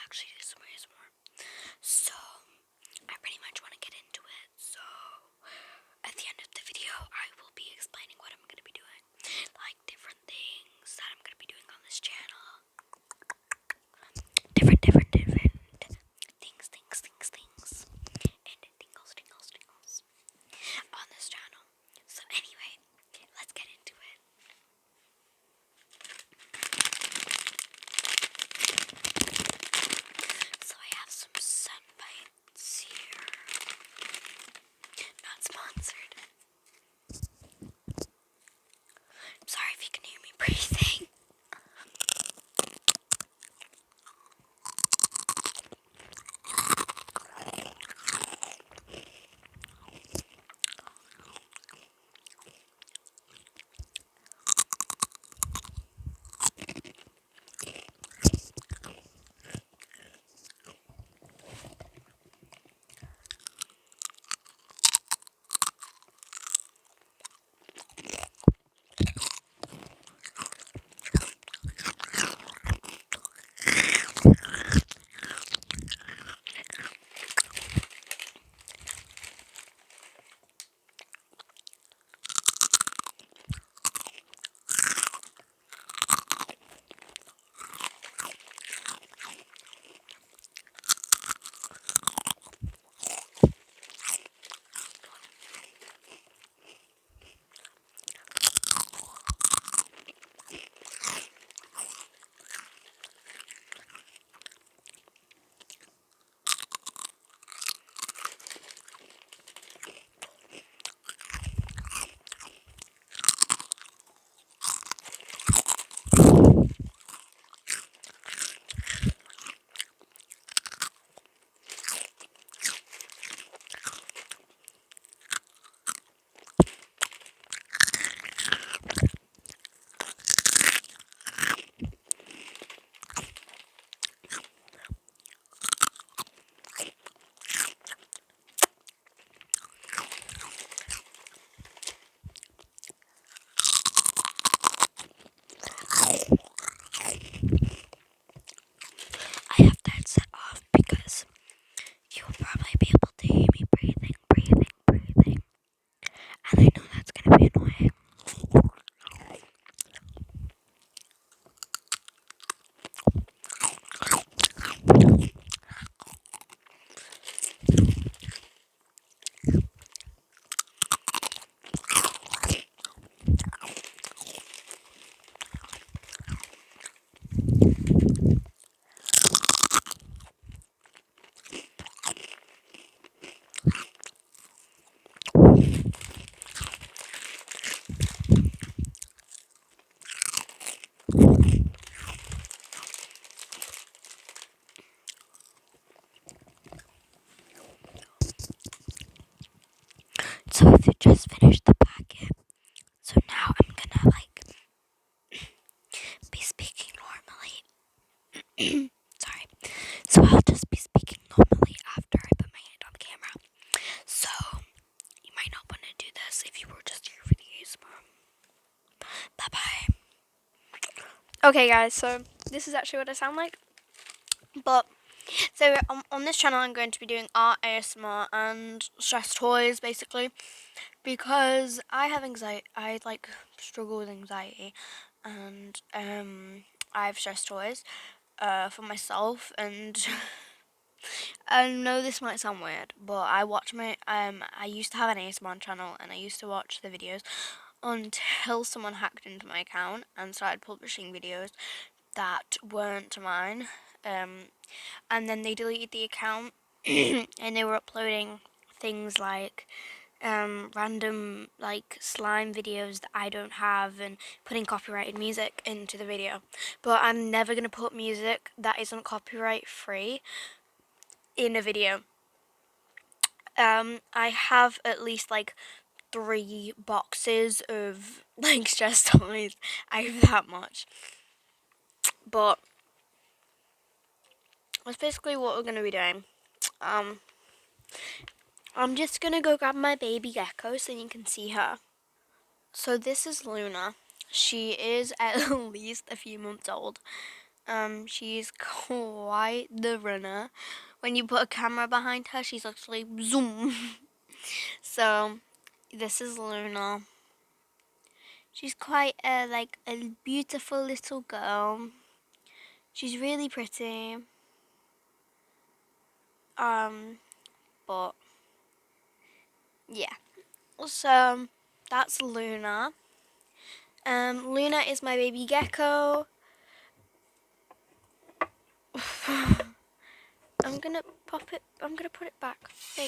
actually do some ASMR. So, I pretty much want to get into it. So, at the end of the video, I will be explaining what I'm going to be doing. Like, different things that I'm going to be doing on this channel. Different things. And tingles on this channel. So anyway, let's get into it. So I have some sun bites here. Not sponsored. I'm sorry if you can hear me breathing. I have that set off because you'll probably be able to hear me breathing. And I know that's gonna be annoying. So if you just finished the packet, so now I'm gonna be speaking normally. Sorry. So I'll just be speaking normally after I put my hand on the camera. So you might not want to do this if you were just here for the ASMR. Bye bye. Okay, guys. So this is actually what I sound like. But so on this channel, I'm going to be doing art, ASMR, and stress toys, basically, because I have anxiety. I struggle with anxiety, and I have stress toys for myself. And I know this might sound weird, but I watch I used to have an ASMR channel, and I used to watch the videos until someone hacked into my account and started publishing videos that weren't mine. And then they deleted the account and they were uploading things like random slime videos that I don't have and putting copyrighted music into the video. But I'm never going to put music that isn't copyright free in a video. I have at least 3 boxes of stress toys. I have that much. But that's basically what we're going to be doing. I'm just going to go grab my baby gecko so you can see her. So this is Luna. She is at least a few months old. She's quite the runner. When you put a camera behind her, she's actually zoom. So, this is Luna. She's quite a beautiful little girl. She's really pretty. But yeah. So that's Luna. Luna is my baby gecko. I'm gonna put it back. There you go.